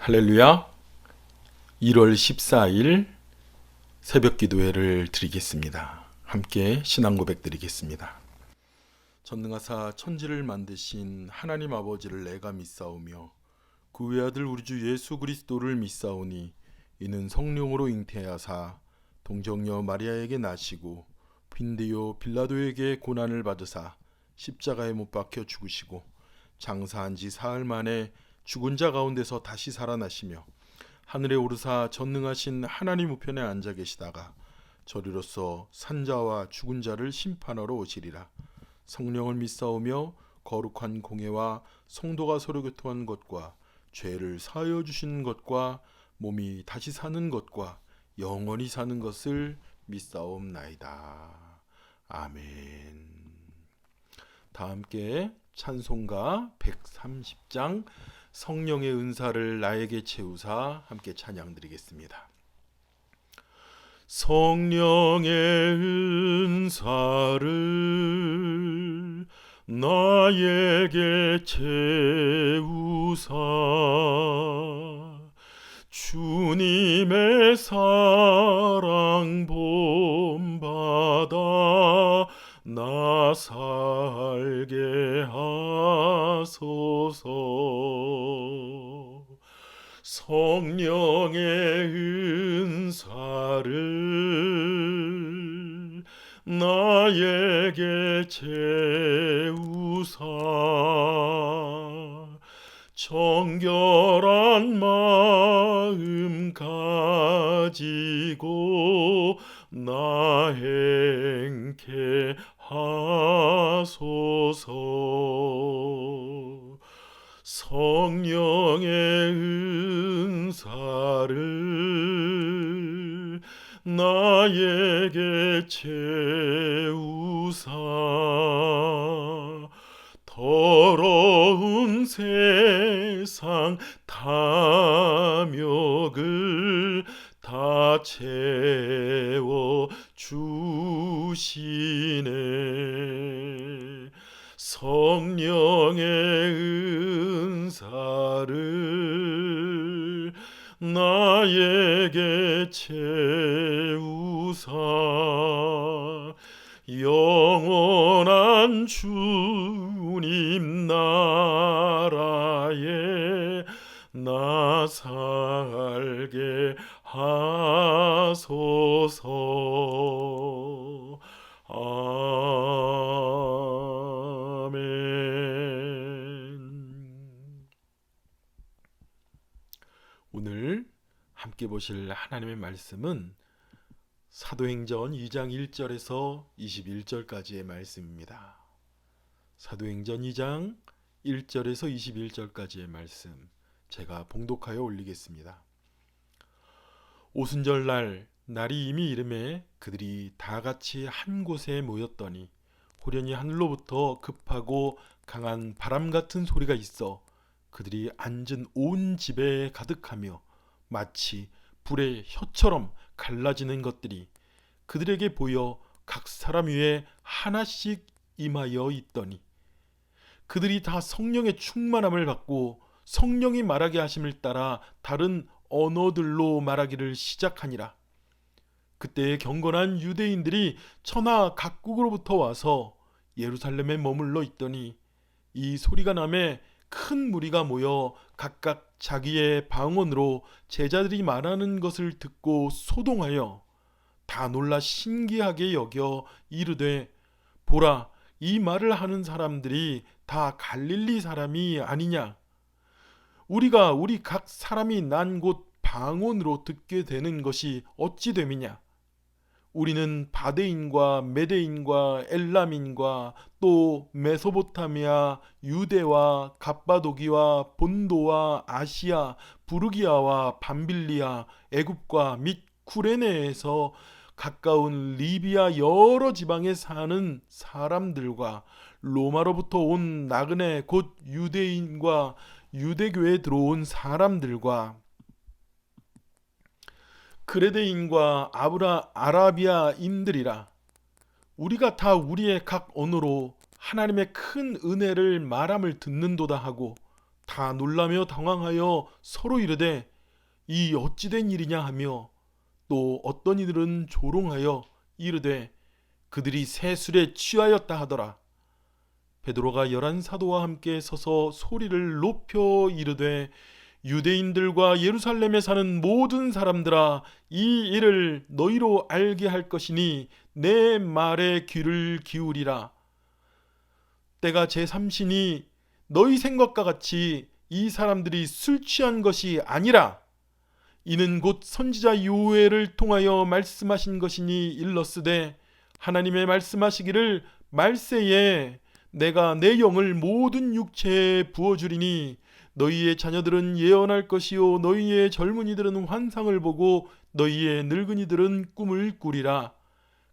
할렐루야. 1월 14일 새벽 기도회를 드리겠습니다. 함께 신앙 고백 드리겠습니다. 전능하사 천지를 만드신 하나님 아버지를 내가 믿사오며 그 외아들 우리 주 예수 그리스도를 믿사오니 이는 성령으로 잉태하사 동정녀 마리아에게 나시고 빈디오 빌라도에게 고난을 받으사 십자가에 못 박혀 죽으시고 장사한 지 사흘 만에 죽은 자 가운데서 다시 살아나시며 하늘에 오르사 전능하신 하나님 우편에 앉아 계시다가 저리로서 산자와 죽은 자를 심판하러 오시리라. 성령을 믿사오며 거룩한 공예와 성도가 서로 교통한 것과 죄를 사하여 주시는 것과 몸이 다시 사는 것과 영원히 사는 것을 믿사옵나이다. 아멘. 다 함께 찬송가 130장 성령의 은사를 나에게 채우사 함께 찬양 드리겠습니다. 성령의 은사를 나에게 채우사 주님의 사랑 본받아 나 살게 하소서. 성령의 은사를 나에게 채우사 정결한 마음 가지고 나 행케 하소서. 성령의 은사를 나에게 채우사 더러운 세상 탐욕을 다 채워 주시네. 성령의 은사를 나에게 채우사 영원한 주님 나라에 나 살게 하소서. 오늘 함께 보실 하나님의 말씀은 사도행전 2장 1절에서 21절까지의 말씀입니다. 사도행전 2장 1절에서 21절까지의 말씀 제가 봉독하여 올리겠습니다. 오순절날 날이 이미 이름에 그들이 다 같이 한 곳에 모였더니 호련히 하늘로부터 급하고 강한 바람 같은 소리가 있어 그들이 앉은 온 집에 가득하며 마치 불의 혀처럼 갈라지는 것들이 그들에게 보여 각 사람 위에 하나씩 임하여 있더니 그들이 다 성령의 충만함을 받고 성령이 말하게 하심을 따라 다른 언어들로 말하기를 시작하니라. 그때에 경건한 유대인들이 천하 각국으로부터 와서 예루살렘에 머물러 있더니 이 소리가 나매 큰 무리가 모여 각각 자기의 방언으로 제자들이 말하는 것을 듣고 소동하여 다 놀라 신기하게 여겨 이르되 보라 이 말을 하는 사람들이 다 갈릴리 사람이 아니냐. 우리가 우리 각 사람이 난 곳 방언으로 듣게 되는 것이 어찌 됨이냐. 우리는 바데인과 메데인과 엘람인과 또 메소포타미아, 유대와 갑바도기와 본도와 아시아, 부르기아와 밤빌리아, 애굽과 및 쿠레네에서 가까운 리비아 여러 지방에 사는 사람들과 로마로부터 온 나그네 곧 유대인과 유대교에 들어온 사람들과 그레데인과 아라비아인들이라. 우리가 다 우리의 각 언어로 하나님의 큰 은혜를 말함을 듣는도다 하고 다 놀라며 당황하여 서로 이르되 이 어찌된 일이냐 하며 또 어떤 이들은 조롱하여 이르되 그들이 새 술에 취하였다 하더라. 베드로가 11사도와 함께 서서 소리를 높여 이르되 유대인들과 예루살렘에 사는 모든 사람들아, 이 일을 너희로 알게 할 것이니 내 말에 귀를 기울이라. 때가 제3시니 너희 생각과 같이 이 사람들이 술 취한 것이 아니라 이는 곧 선지자 요엘을 통하여 말씀하신 것이니 일렀으되 하나님의 말씀하시기를 말세에 내가 내 영을 모든 육체에 부어주리니 너희의 자녀들은 예언할 것이요 너희의 젊은이들은 환상을 보고 너희의 늙은이들은 꿈을 꾸리라.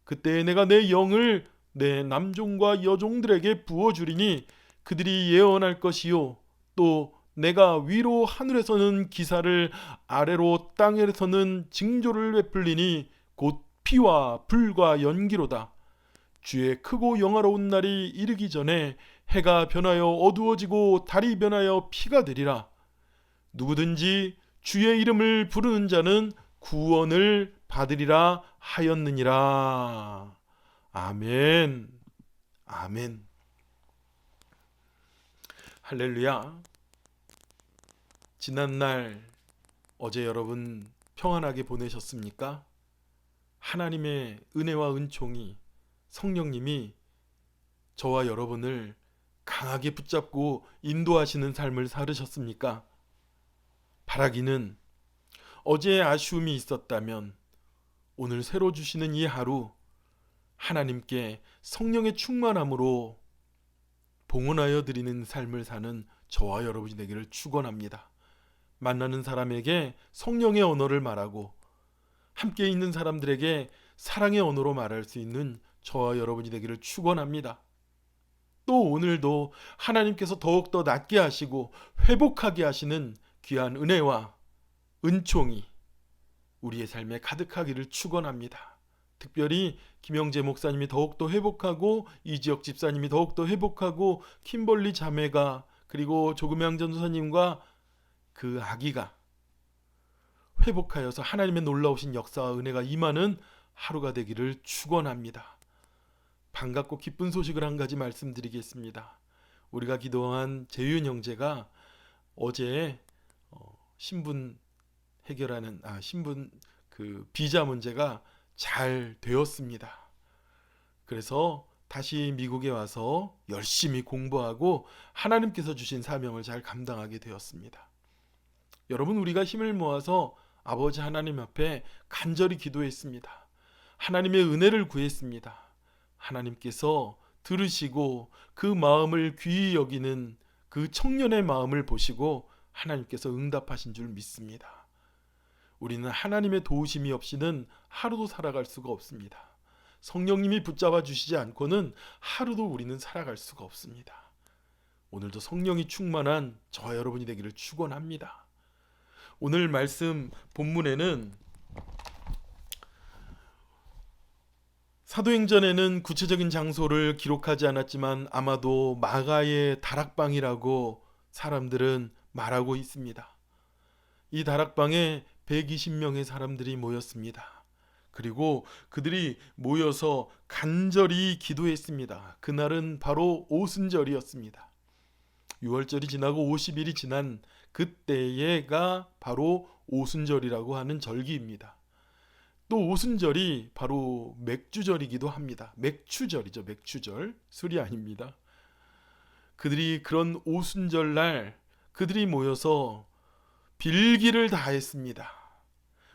그때 내가 내 영을 내 남종과 여종들에게 부어주리니 그들이 예언할 것이요 또 내가 위로 하늘에서는 기사를 아래로 땅에서는 징조를 베풀리니 곧 피와 불과 연기로다. 주의 크고 영화로운 날이 이르기 전에 해가 변하여 어두워지고 달이 변하여 피가 되리라. 누구든지 주의 이름을 부르는 자는 구원을 받으리라 하였느니라. 아멘. 아멘. 할렐루야. 지난날 어제 여러분 평안하게 보내셨습니까? 하나님의 은혜와 은총이 성령님이 저와 여러분을 강하게 붙잡고 인도하시는 삶을 살으셨습니까? 바라기는 어제의 아쉬움이 있었다면 오늘 새로 주시는 이 하루 하나님께 성령의 충만함으로 봉헌하여 드리는 삶을 사는 저와 여러분이 되기를 축원합니다. 만나는 사람에게 성령의 언어를 말하고 함께 있는 사람들에게 사랑의 언어로 말할 수 있는 저와 여러분이 되기를 축원합니다. 또 오늘도 하나님께서 더욱더 낫게 하시고 회복하게 하시는 귀한 은혜와 은총이 우리의 삶에 가득하기를 축원합니다. 특별히 김영재 목사님이 더욱더 회복하고 이지혁 집사님이 더욱더 회복하고 킴벌리 자매가 그리고 조금양 전도사님과 그 아기가 회복하여서 하나님의 놀라우신 역사와 은혜가 임하는 하루가 되기를 축원합니다. 반갑고 기쁜 소식을 한 가지 말씀드리겠습니다. 우리가 기도한 재윤 형제가 어제 신분 해결하는 신분 비자 문제가 잘 되었습니다. 그래서 다시 미국에 와서 열심히 공부하고 하나님께서 주신 사명을 잘 감당하게 되었습니다. 여러분, 우리가 힘을 모아서 아버지 하나님 앞에 간절히 기도했습니다. 하나님의 은혜를 구했습니다. 하나님께서 들으시고 그 마음을 귀히 여기는 그 청년의 마음을 보시고 하나님께서 응답하신 줄 믿습니다. 우리는 하나님의 도우심이 없이는 하루도 살아갈 수가 없습니다. 성령님이 붙잡아 주시지 않고는 하루도 우리는 살아갈 수가 없습니다. 오늘도 성령이 충만한 저와 여러분이 되기를 축원합니다. 오늘 말씀 본문에는 사도행전에는 구체적인 장소를 기록하지 않았지만 아마도 마가의 다락방이라고 사람들은 말하고 있습니다. 이 다락방에 120명의 사람들이 모였습니다. 그리고 그들이 모여서 간절히 기도했습니다. 그날은 바로 오순절이었습니다. 6월절이 지나고 50일이 지난 그때가 바로 오순절이라고 하는 절기입니다. 또 오순절이 바로 맥주절이기도 합니다. 맥추절이죠. 맥추절. 술이 아닙니다. 그들이 그런 오순절날 그들이 모여서 빌기를 다했습니다.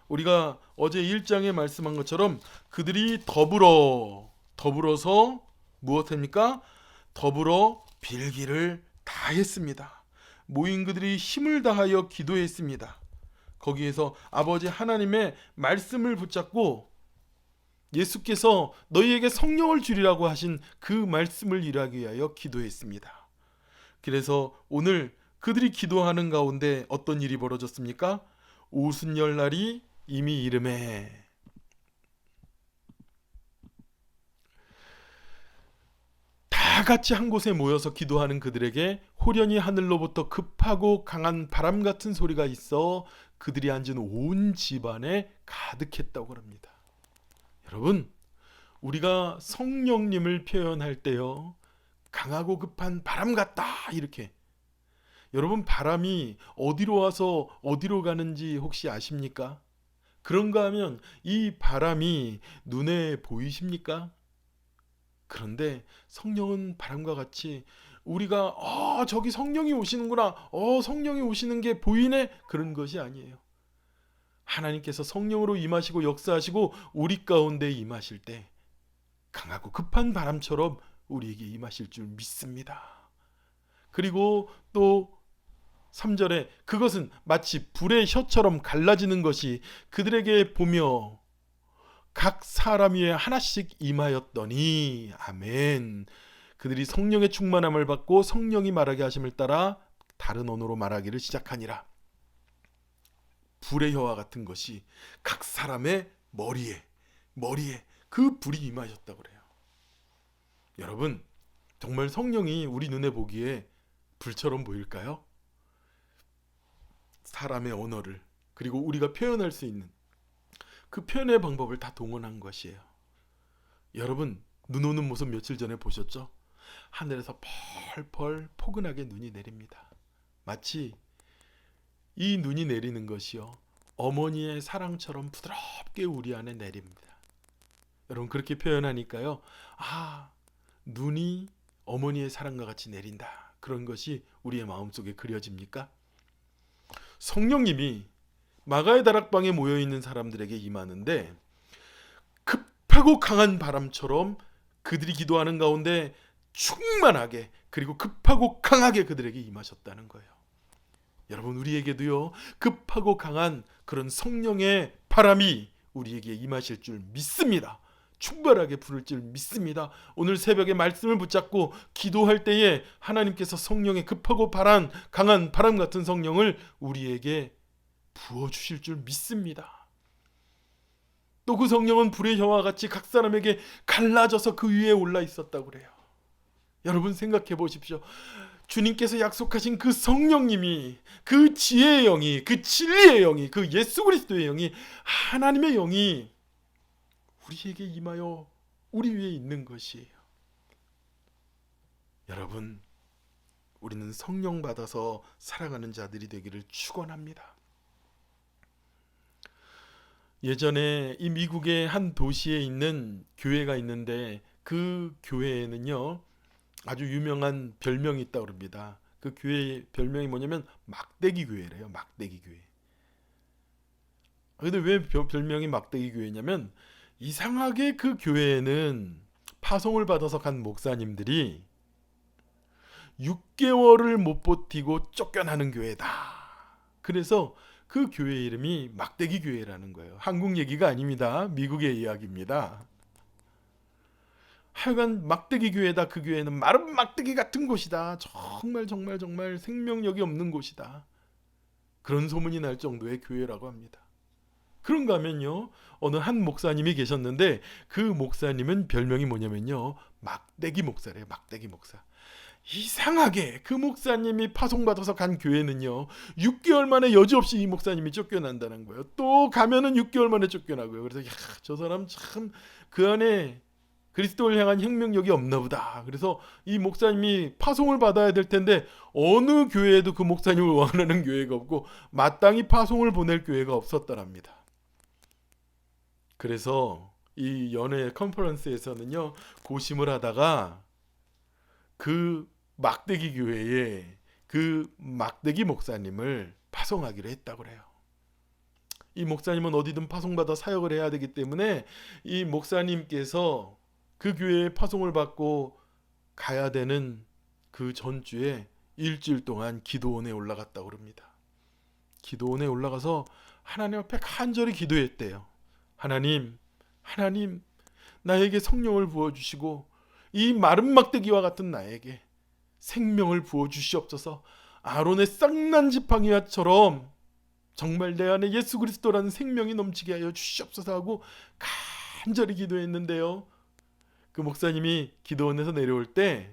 우리가 어제 1장에 말씀한 것처럼 그들이 더불어서 무엇합니까? 더불어 빌기를 다했습니다. 모인 그들이 힘을 다하여 기도했습니다. 거기에서 아버지 하나님의 말씀을 붙잡고 예수께서 너희에게 성령을 주리라고 하신 그 말씀을 일하기 위하여 기도했습니다. 그래서 오늘 그들이 기도하는 가운데 어떤 일이 벌어졌습니까? 오순절 날이 이미 이름에 다 같이 한 곳에 모여서 기도하는 그들에게 호련히 하늘로부터 급하고 강한 바람 같은 소리가 있어 그들이 앉은 온 집안에 가득했다고 합니다. 여러분, 우리가 성령님을 표현할 때요, 강하고 급한 바람 같다 이렇게. 여러분, 바람이 어디로 와서 어디로 가는지 혹시 아십니까? 그런가 하면 이 바람이 눈에 보이십니까? 그런데 성령은 바람과 같이 우리가 저기 성령이 오시는구나, 성령이 오시는 게 보이네, 그런 것이 아니에요. 하나님께서 성령으로 임하시고 역사하시고 우리 가운데 임하실 때 강하고 급한 바람처럼 우리에게 임하실 줄 믿습니다. 그리고 또 3절에 그것은 마치 불의 혀처럼 갈라지는 것이 그들에게 보며 각 사람 위에 하나씩 임하였더니, 아멘. 그들이 성령의 충만함을 받고 성령이 말하게 하심을 따라 다른 언어로 말하기를 시작하니라. 불의 혀와 같은 것이 각 사람의 머리에 그 불이 임하셨다고 그래요. 여러분, 정말 성령이 우리 눈에 보기에 불처럼 보일까요? 사람의 언어를, 그리고 우리가 표현할 수 있는 그 표현의 방법을 다 동원한 것이에요. 여러분, 눈 오는 모습 며칠 전에 보셨죠? 하늘에서 펄펄 포근하게 눈이 내립니다. 마치 이 눈이 내리는 것이요, 어머니의 사랑처럼 부드럽게 우리 안에 내립니다. 여러분, 그렇게 표현하니까요, 눈이 어머니의 사랑과 같이 내린다, 그런 것이 우리의 마음속에 그려집니까? 성령님이 마가의 다락방에 모여있는 사람들에게 임하는데 급하고 강한 바람처럼 그들이 기도하는 가운데 충만하게, 그리고 급하고 강하게 그들에게 임하셨다는 거예요. 여러분, 우리에게도요, 급하고 강한 그런 성령의 바람이 우리에게 임하실 줄 믿습니다. 충만하게 부를 줄 믿습니다. 오늘 새벽에 말씀을 붙잡고 기도할 때에 하나님께서 성령의 급하고 강한 바람 같은 성령을 우리에게 부어주실 줄 믿습니다. 또 그 성령은 불의 혀와 같이 각 사람에게 갈라져서 그 위에 올라 있었다고 그래요. 여러분, 생각해 보십시오. 주님께서 약속하신 그 성령님이, 그 지혜의 영이, 그 진리의 영이, 그 예수 그리스도의 영이, 하나님의 영이 우리에게 임하여 우리 위에 있는 것이에요. 여러분, 우리는 성령 받아서 살아가는 자들이 되기를 축원합니다. 예전에 이 미국의 한 도시에 있는 교회가 있는데 그 교회에는요, 아주 유명한 별명이 있다고 합니다. 그 교회의 별명이 뭐냐면 막대기 교회래요. 막대기 교회. 근데 왜 별명이 막대기 교회냐면, 이상하게 그 교회에는 파송을 받아서 간 목사님들이 6개월을 못 버티고 쫓겨나는 교회다. 그래서 그 교회 이름이 막대기 교회라는 거예요. 한국 얘기가 아닙니다. 미국의 이야기입니다. 하여간 막대기 교회다. 그 교회는 마른 막대기 같은 곳이다. 정말 생명력이 없는 곳이다. 그런 소문이 날 정도의 교회라고 합니다. 그런가 하면요, 어느 한 목사님이 계셨는데 그 목사님은 별명이 뭐냐면요, 막대기 목사래요. 막대기 목사. 이상하게 그 목사님이 파송받아서 간 교회는요, 6개월 만에 여지없이 이 목사님이 쫓겨난다는 거예요. 또 가면은 6개월 만에 쫓겨나고요. 그래서 저 사람 참 그 안에 그리스도를 향한 혁명력이 없나 보다. 그래서 이 목사님이 파송을 받아야 될 텐데 어느 교회에도 그 목사님을 원하는 교회가 없고 마땅히 파송을 보낼 교회가 없었더랍니다. 그래서 이 연회 컨퍼런스에서는요, 고심을 하다가 그 막대기 교회에 그 막대기 목사님을 파송하기로 했다고 그래요. 이 목사님은 어디든 파송받아 사역을 해야 되기 때문에 이 목사님께서 그 교회에 파송을 받고 가야 되는 그 전주에 일주일 동안 기도원에 올라갔다고 합니다. 기도원에 올라가서 하나님 앞에 간절히 기도했대요. 하나님, 나에게 성령을 부어주시고 이 마른 막대기와 같은 나에게 생명을 부어주시옵소서. 아론의 쌍난 지팡이와처럼 정말 내 안에 예수 그리스도라는 생명이 넘치게 하여 주시옵소서 하고 간절히 기도했는데요, 그 목사님이 기도원에서 내려올 때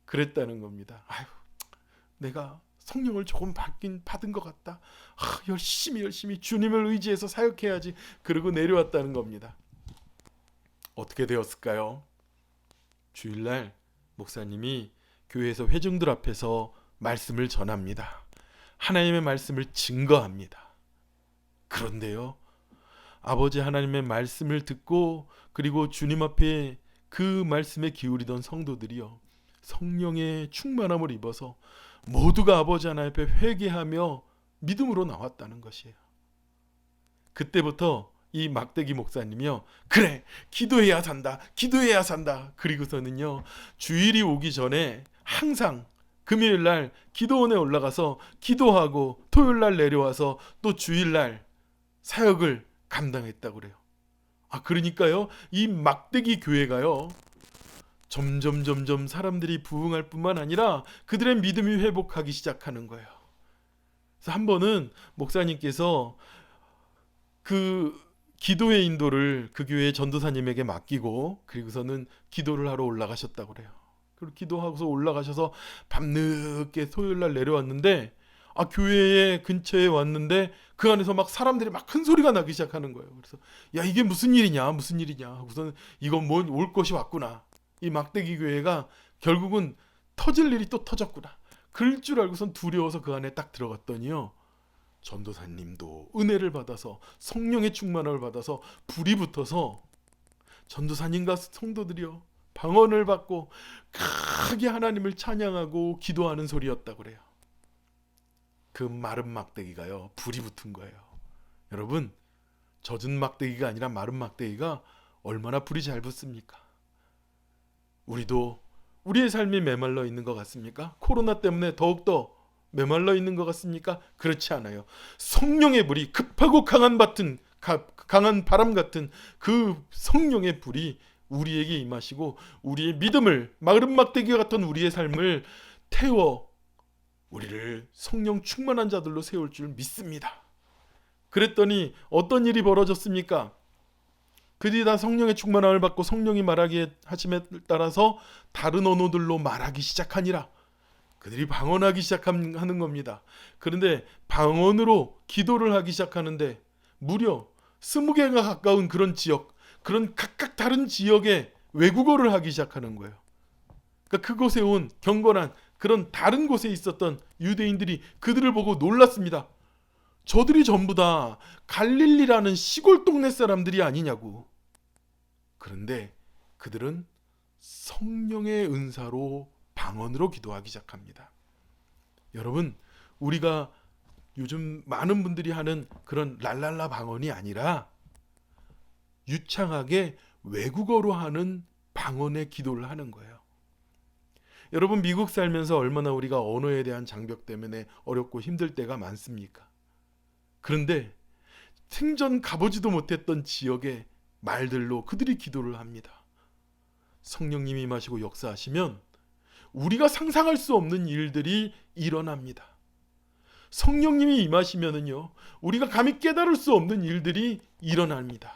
그랬다는 겁니다. 내가 성령을 조금 받은 것 같다. 열심히 주님을 의지해서 사역해야지. 그러고 내려왔다는 겁니다. 어떻게 되었을까요? 주일날 목사님이 교회에서 회중들 앞에서 말씀을 전합니다. 하나님의 말씀을 증거합니다. 그런데요, 아버지 하나님의 말씀을 듣고 그리고 주님 앞에 그 말씀에 기울이던 성도들이요, 성령의 충만함을 입어서 모두가 아버지 하나님 앞에 회개하며 믿음으로 나왔다는 것이에요. 그때부터 이 막대기 목사님이요, 그래, 기도해야 산다. 그리고서는요, 주일이 오기 전에 항상 금요일날 기도원에 올라가서 기도하고 토요일날 내려와서 또 주일날 사역을 감당했다고 그래요. 그러니까요, 이 막대기 교회가요, 점점 사람들이 부흥할 뿐만 아니라 그들의 믿음이 회복하기 시작하는 거예요. 그래서 한 번은 목사님께서 그 기도의 인도를 그 교회의 전도사님에게 맡기고 그리고서는 기도를 하러 올라가셨다고 그래요. 그리고 기도하고서 올라가셔서 밤늦게 토요일날 내려왔는데 교회 근처에 왔는데 그 안에서 막 사람들이 막 큰 소리가 나기 시작하는 거예요. 그래서 야, 이게 무슨 일이냐 하고서는 이건 뭐 올 것이 왔구나. 이 막대기 교회가 결국은 터질 일이 또 터졌구나. 그럴 줄 알고선 두려워서 그 안에 딱 들어갔더니요, 전도사님도 은혜를 받아서 성령의 충만함을 받아서 불이 붙어서 전도사님과 성도들이요, 방언을 받고 크게 하나님을 찬양하고 기도하는 소리였다고 그래요. 그 마른 막대기가요, 불이 붙은 거예요. 여러분, 젖은 막대기가 아니라 마른 막대기가 얼마나 불이 잘 붙습니까? 우리도 우리의 삶이 메말라 있는 것 같습니까? 코로나 때문에 더욱더 메말라 있는 것 같습니까? 그렇지 않아요. 성령의 불이, 급하고 강한 바람 같은 그 성령의 불이 우리에게 임하시고 우리의 믿음을, 마른 막대기와 같은 우리의 삶을 태워 우리를 성령 충만한 자들로 세울 줄 믿습니다. 그랬더니 어떤 일이 벌어졌습니까? 그들이 다 성령의 충만함을 받고 성령이 말하게 하심에 따라서 다른 언어들로 말하기 시작하니라. 그들이 방언하기 시작하는 겁니다. 그런데 방언으로 기도를 하기 시작하는데 무려 20개가 가까운 그런 지역, 그런 각각 다른 지역의 외국어를 하기 시작하는 거예요. 그러니까 그곳에 온 경건한 그런 다른 곳에 있었던 유대인들이 그들을 보고 놀랐습니다. 저들이 전부 다 갈릴리라는 시골 동네 사람들이 아니냐고. 그런데 그들은 성령의 은사로 방언으로 기도하기 시작합니다. 여러분, 우리가 요즘 많은 분들이 하는 그런 랄랄라 방언이 아니라 유창하게 외국어로 하는 방언의 기도를 하는 거예요. 여러분, 미국 살면서 얼마나 우리가 언어에 대한 장벽 때문에 어렵고 힘들 때가 많습니까? 그런데 생전 가보지도 못했던 지역의 말들로 그들이 기도를 합니다. 성령님이 임하시고 역사하시면 우리가 상상할 수 없는 일들이 일어납니다. 성령님이 임하시면은요, 우리가 감히 깨달을 수 없는 일들이 일어납니다.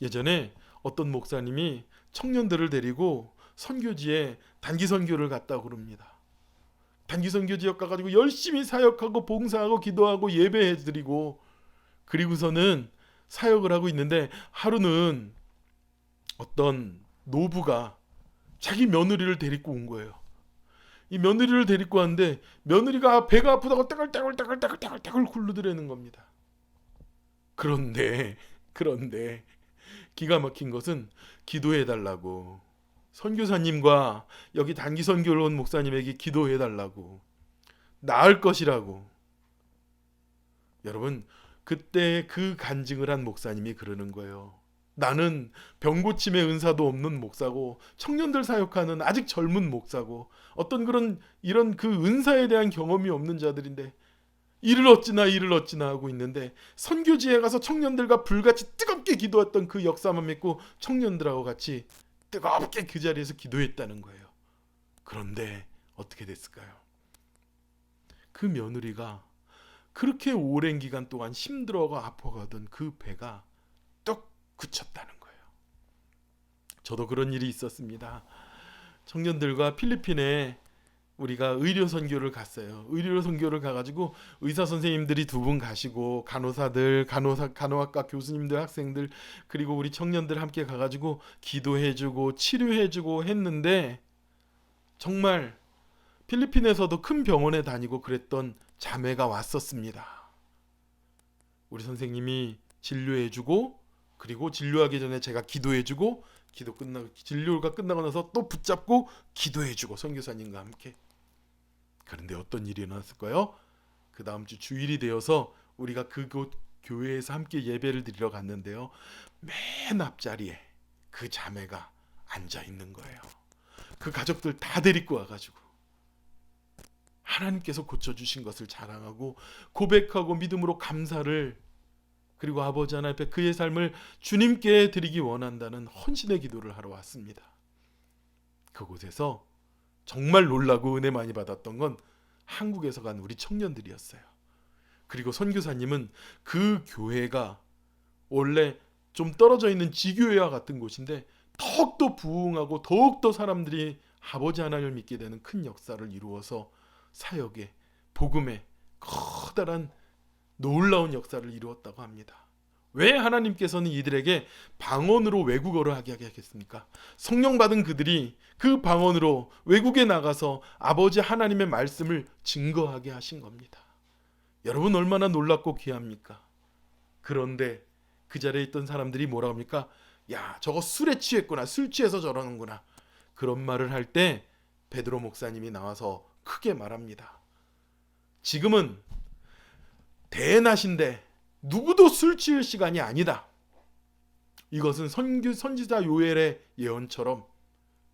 예전에 어떤 목사님이 청년들을 데리고 선교지에 단기 선교를 갔다고 그럽니다. 단기 선교 지역 가가지고 열심히 사역하고 봉사하고 기도하고 예배해드리고 그리고서는 사역을 하고 있는데 하루는 어떤 노부가 자기 며느리를 데리고 온 거예요. 이 며느리를 데리고 왔는데 며느리가 배가 아프다고 떼굴떼굴 굴르더라는 겁니다. 그런데 기가 막힌 것은 기도해달라고, 선교사님과 여기 단기 선교를 온 목사님에게 기도해달라고, 나을 것이라고. 여러분, 그때 그 간증을 한 목사님이 그러는 거예요. 나는 병고침의 은사도 없는 목사고 청년들 사역하는 아직 젊은 목사고 어떤 이런 그 은사에 대한 경험이 없는 자들인데 이를 어찌나 하고 있는데 선교지에 가서 청년들과 불같이 뜨겁게 기도했던 그 역사만 믿고 청년들하고 같이 뜨겁게 그 자리에서 기도했다는 거예요. 그런데 어떻게 됐을까요? 그 며느리가 그렇게 오랜 기간 동안 힘들어하고 아파가던 그 배가 뚝 그쳤다는 거예요. 저도 그런 일이 있었습니다. 청년들과 필리핀에 우리가 의료 선교를 갔어요. 의료 선교를 가가지고 의사 선생님들이 2분 가시고 간호사들, 간호학과 교수님들, 학생들 그리고 우리 청년들 함께 가가지고 기도해주고 치료해주고 했는데 정말 필리핀에서도 큰 병원에 다니고 그랬던 자매가 왔었습니다. 우리 선생님이 진료해주고 그리고 진료하기 전에 제가 기도해주고 진료가 끝나고 나서 또 붙잡고 기도해주고 선교사님과 함께. 그런데 어떤 일이 일어났을까요? 그 다음 주 주일이 되어서 우리가 그곳 교회에서 함께 예배를 드리러 갔는데요. 맨 앞자리에 그 자매가 앉아 있는 거예요. 그 가족들 다 데리고 와가지고 하나님께서 고쳐주신 것을 자랑하고 고백하고 믿음으로 감사를 그리고 아버지 하나님 앞에 그의 삶을 주님께 드리기 원한다는 헌신의 기도를 하러 왔습니다. 그곳에서 정말 놀라고 은혜 많이 받았던 건 한국에서 간 우리 청년들이었어요. 그리고 선교사님은 그 교회가 원래 좀 떨어져 있는 지교회와 같은 곳인데 더욱더 부흥하고 더욱더 사람들이 아버지 하나님을 믿게 되는 큰 역사를 이루어서 사역에 복음에 커다란 놀라운 역사를 이루었다고 합니다. 왜 하나님께서는 이들에게 방언으로 외국어를 하게 하겠습니까? 성령 받은 그들이 그 방언으로 외국에 나가서 아버지 하나님의 말씀을 증거하게 하신 겁니다. 여러분 얼마나 놀랍고 귀합니까? 그런데 그 자리에 있던 사람들이 뭐라 합니까? 야, 저거 술에 취했구나. 술 취해서 저러는구나. 그런 말을 할 때 베드로 목사님이 나와서 크게 말합니다. 지금은 대낮인데 누구도 술 취할 시간이 아니다. 이것은 선지자 요엘의 예언처럼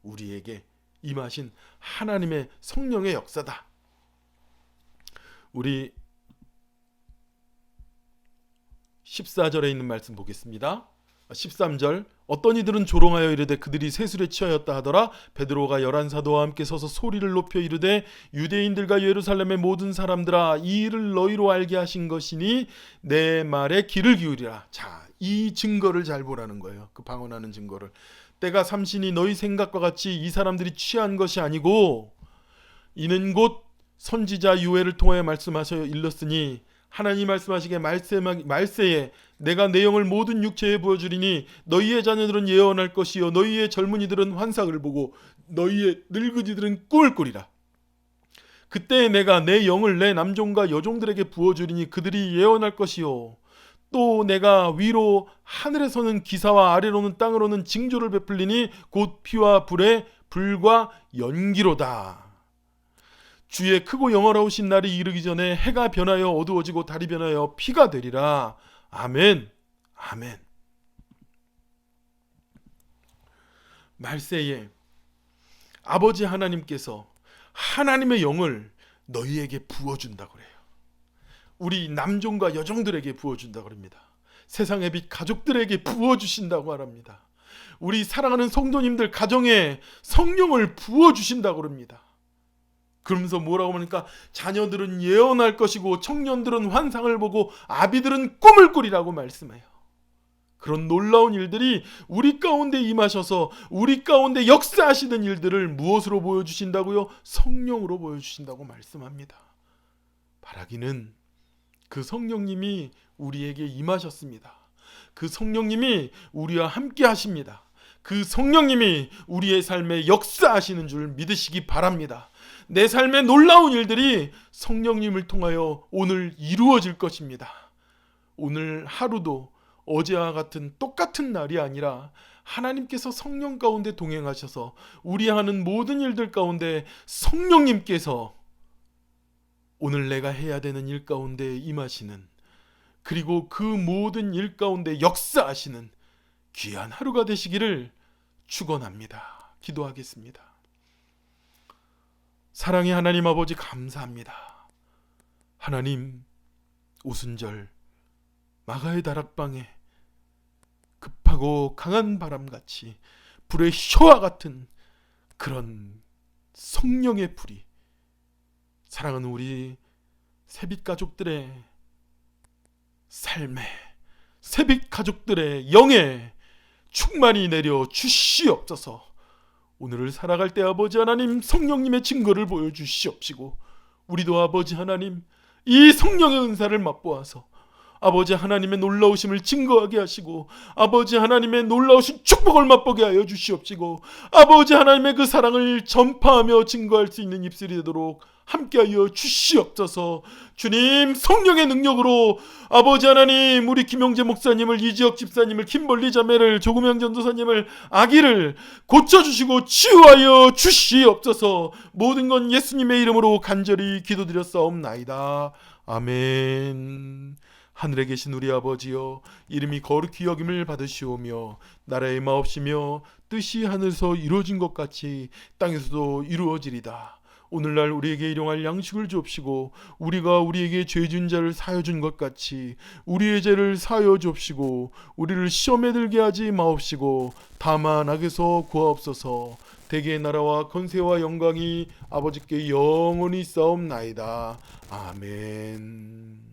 우리에게 임하신 하나님의 성령의 역사다. 우리 14절에 있는 말씀 보겠습니다. 13절 어떤 이들은 조롱하여 이르되 그들이 세술에 취하였다 하더라. 베드로가 11사도와 함께 서서 소리를 높여 이르되 유대인들과 예루살렘의 모든 사람들아 이 일을 너희로 알게 하신 것이니 내 말에 귀를 기울이라. 자, 이 증거를 잘 보라는 거예요. 그 방언하는 증거를. 때가 삼신이 너희 생각과 같이 이 사람들이 취한 것이 아니고 이는 곧 선지자 요엘을 통하여 말씀하셔 일렀으니 하나님 말씀하시기에 말세에 내가 내 영을 모든 육체에 부어주리니 너희의 자녀들은 예언할 것이요 너희의 젊은이들은 환상을 보고 너희의 늙은이들은 꿈을 꾸리라. 그때 내가 내 영을 내 남종과 여종들에게 부어주리니 그들이 예언할 것이요 또 내가 위로 하늘에서는 기사와 아래로는 땅으로는 징조를 베풀리니 곧 피와 불과 연기로다. 주의 크고 영화로우신 날이 이르기 전에 해가 변하여 어두워지고 달이 변하여 피가 되리라. 아멘. 아멘. 말세에 아버지 하나님께서 하나님의 영을 너희에게 부어준다고 그래요. 우리 남종과 여종들에게 부어준다고 합니다. 세상의 빛 가족들에게 부어주신다고 합니다. 우리 사랑하는 성도님들 가정에 성령을 부어주신다고 합니다. 그러면서 뭐라고 하니까 자녀들은 예언할 것이고 청년들은 환상을 보고 아비들은 꿈을 꾸리라고 말씀해요. 그런 놀라운 일들이 우리 가운데 임하셔서 우리 가운데 역사하시는 일들을 무엇으로 보여주신다고요? 성령으로 보여주신다고 말씀합니다. 바라기는 그 성령님이 우리에게 임하셨습니다. 그 성령님이 우리와 함께 하십니다. 그 성령님이 우리의 삶에 역사하시는 줄 믿으시기 바랍니다. 내 삶의 놀라운 일들이 성령님을 통하여 오늘 이루어질 것입니다. 오늘 하루도 어제와 같은 똑같은 날이 아니라 하나님께서 성령 가운데 동행하셔서 우리 하는 모든 일들 가운데 성령님께서 오늘 내가 해야 되는 일 가운데 임하시는 그리고 그 모든 일 가운데 역사하시는 귀한 하루가 되시기를 축원합니다. 기도하겠습니다. 사랑의 하나님 아버지 감사합니다. 하나님 오순절 마가의 다락방에 급하고 강한 바람같이 불의 혀와 같은 그런 성령의 불이 사랑하는 우리 새빛 가족들의 삶에 새빛 가족들의 영에 충만히 내려 주시옵소서. 오늘을 살아갈 때 아버지 하나님 성령님의 증거를 보여주시옵시고 우리도 아버지 하나님 이 성령의 은사를 맛보아서 아버지 하나님의 놀라우심을 증거하게 하시고 아버지 하나님의 놀라우신 축복을 맛보게 하여 주시옵시고 아버지 하나님의 그 사랑을 전파하며 증거할 수 있는 입술이 되도록 함께하여 주시옵소서. 주님 성령의 능력으로 아버지 하나님 우리 김영재 목사님을 이지혁 집사님을 김벌리 자매를 조금영 전도사님을 아기를 고쳐주시고 치유하여 주시옵소서. 모든 건 예수님의 이름으로 간절히 기도드렸사옵나이다. 아멘. 하늘에 계신 우리 아버지여 이름이 거룩히 여김을 받으시오며 나라의 마옵시며 뜻이 하늘에서 이루어진 것 같이 땅에서도 이루어지리다. 오늘날 우리에게 일용할 양식을 주옵시고 우리가 우리에게 죄진 자를 사하여 준 것 같이 우리의 죄를 사하여 주옵시고 우리를 시험에 들게 하지 마옵시고 다만 악에서 구하옵소서. 대개의 나라와 권세와 영광이 아버지께 영원히 있사옵나이다. 아멘.